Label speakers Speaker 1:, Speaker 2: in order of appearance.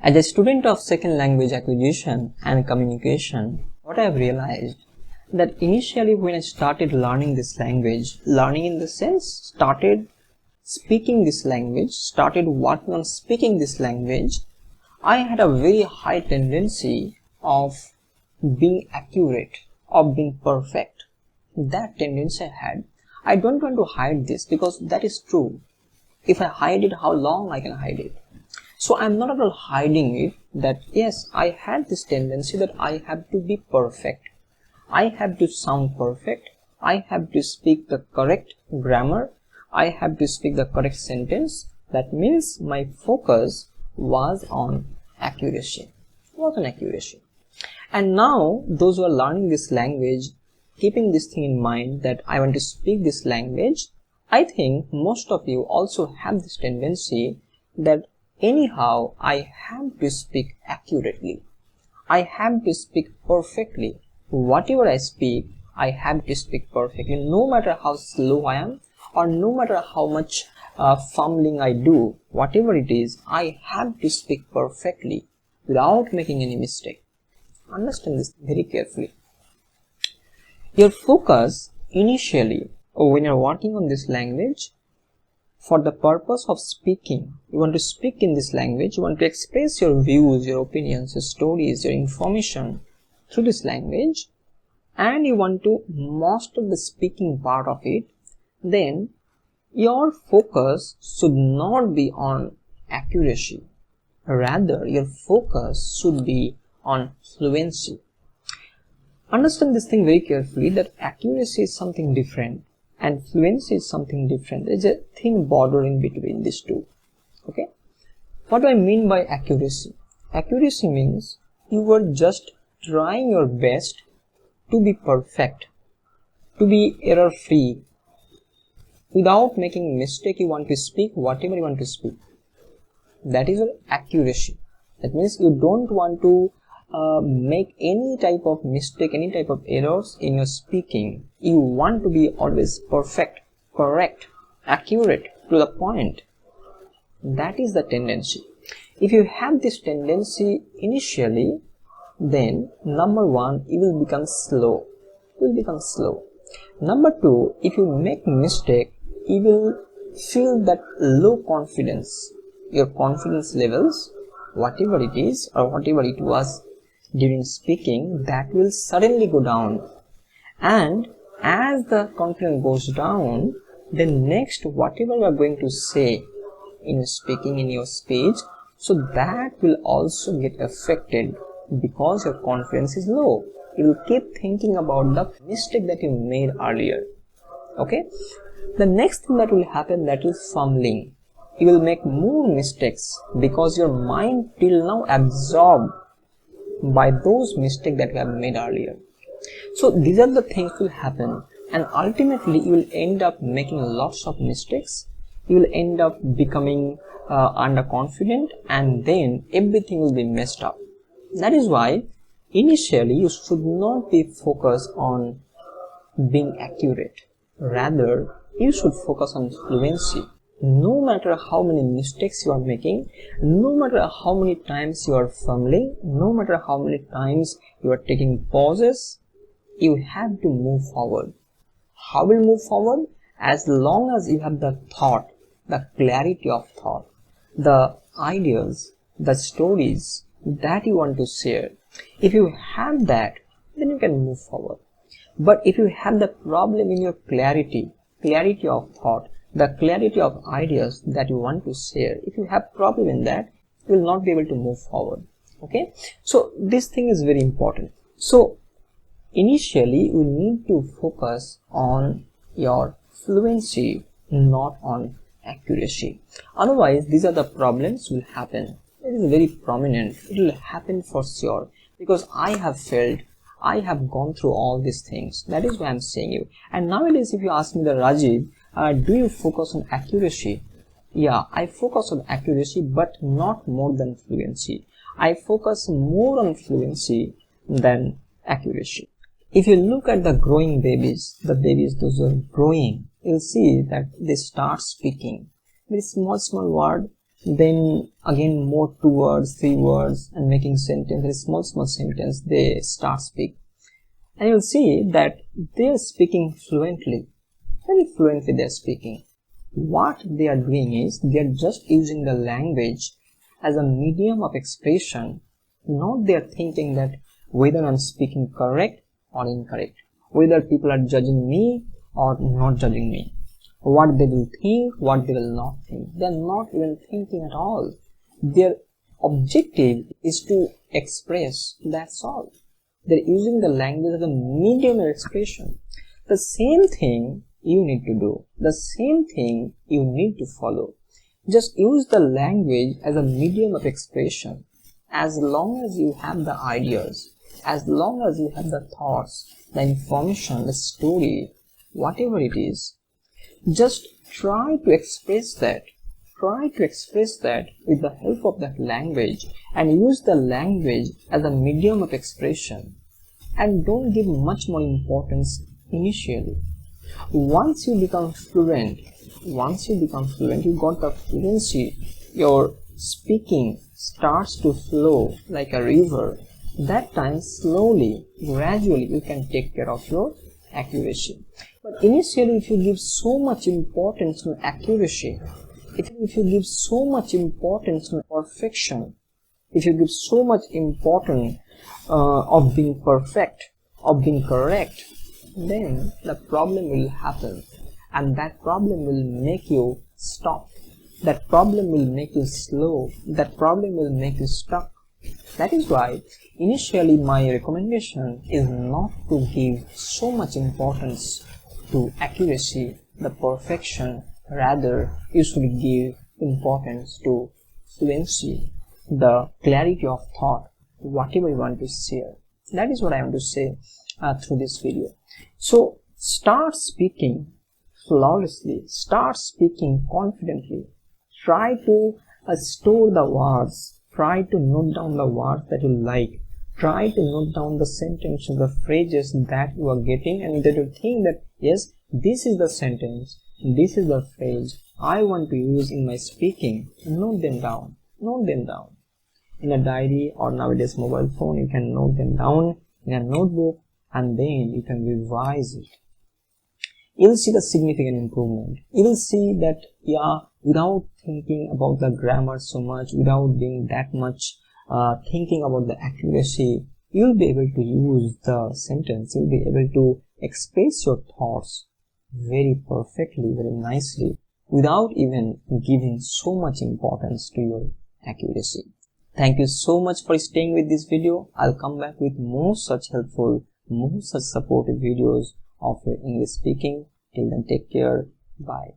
Speaker 1: As a student of second language acquisition and communication, what I have realized that initially when I started learning this language, learning in the sense started speaking this language, started working on speaking this language, I had a very high tendency of being accurate, of being perfect. That tendency I had. I don't want to hide this because that is true. If I hide it, how long I can hide it? So I'm not at all hiding it that yes, I had this tendency that I have to be perfect. I have to sound perfect. I have to speak the correct grammar. I have to speak the correct sentence. That means my focus was on accuracy. And now those who are learning this language, keeping this thing in mind that I want to speak this language, I think most of you also have this tendency that anyhow I have to speak accurately. I have to speak perfectly. Whatever I speak, I have to speak perfectly, no matter how slow I am or no matter how much fumbling I do, whatever it is, I have to speak perfectly without making any mistake. Understand this very carefully. Your focus initially, when you're working on this language, for the purpose of speaking, you want to speak in this language, you want to express your views, your opinions, your stories, your information through this language, and you want to master the speaking part of it, then your focus should not be on accuracy. Rather, your focus should be on fluency. Understand this thing very carefully, that accuracy is something different and fluency is something different. There's a thin border in between these two. Okay? What do I mean by accuracy? Accuracy means you are just trying your best to be perfect, to be error-free. Without making mistake, you want to speak whatever you want to speak. That is your accuracy. That means you don't want to make any type of mistake, any type of errors in your speaking. You want to be always perfect, correct, accurate, to the point. That is the tendency. If you have this tendency initially, then number one, you will become slow. Number two, if you make mistake, you will feel that low confidence. Your confidence levels, whatever it is or whatever it was during speaking, that will suddenly go down. And as the confidence goes down, then next whatever you are going to say in speaking, in your speech, so that will also get affected because your confidence is low. You will keep thinking about the mistake that you made earlier. Okay? The next thing that will happen, that is fumbling. You will make more mistakes because your mind till now absorbed by those mistakes that you have made earlier. So these are the things will happen, and ultimately you will end up making lots of mistakes. You will end up becoming underconfident, and then everything will be messed up. That is why initially you should not be focused on being accurate. Rather, you should focus on fluency. No matter how many mistakes you are making, no matter how many times you are fumbling, no matter how many times you are taking pauses, you have to move forward. How will you move forward? As long as you have the thought, the clarity of thought, the ideas, the stories that you want to share. If you have that, then you can move forward. But if you have the problem in your clarity of thought, the clarity of ideas that you want to share, if you have problem in that, you will not be able to move forward. Okay? So this thing is very important. So initially you need to focus on your fluency, not on accuracy. Otherwise, these are the problems will happen. It is very prominent. It will happen for sure, because I have felt, I have gone through all these things. That is why I am saying you. And nowadays, if you ask me, the Rajib, do you focus on accuracy? Yeah, I focus on accuracy, but not more than fluency. I focus more on fluency than accuracy. If you look at the growing babies, those who are growing, you'll see that they start speaking. Very small word, then again more 2 words, 3 words, and making sentence, small sentence they start speak. And you'll see that they're speaking fluently, very fluently they're speaking. What they are doing is they're just using the language as a medium of expression. Not they're thinking that whether I'm speaking correct or incorrect, whether people are judging me or not judging me, what they will think, what they will not think. They're not even thinking at all. Their objective is to express, that's all. They're using the language as a medium of expression. The same thing you need to do, the same thing you need to follow. Just use the language as a medium of expression. As long as you have the ideas, as long as you have the thoughts, the information, the story, whatever it is, just try to express that. Try to express that with the help of that language, and use the language as a medium of expression. And don't give much more importance initially. Once you become fluent, you got the fluency, your speaking starts to flow like a river. That time, slowly, gradually, you can take care of your accuracy. But initially, if you give so much importance to accuracy, if you give so much importance to perfection, if you give so much importance of being perfect, of being correct, then the problem will happen, and that problem will make you stop. That problem will make you slow. That problem will make you stuck. That is why initially my recommendation is not to give so much importance to accuracy, the perfection. Rather, you should give importance to fluency, the clarity of thought, whatever you want to share. That is what I want to say through this video. So start speaking flawlessly, start speaking confidently. Try to store the words, try to note down the words that you like, try to note down the sentences, the phrases that you are getting, and that you think that yes, this is the sentence, this is the phrase I want to use in my speaking. Note them down, note them down. In a diary or nowadays mobile phone, you can note them down in a notebook, and then you can revise it. You'll see the significant improvement. You will see that, yeah, without thinking about the grammar so much, without being that much thinking about the accuracy, you'll be able to use the sentence, you'll be able to express your thoughts very perfectly, very nicely, without even giving so much importance to your accuracy. Thank you so much for staying with this video. I'll come back with more such helpful, more such supportive videos of your English speaking. Till then, take care. Bye.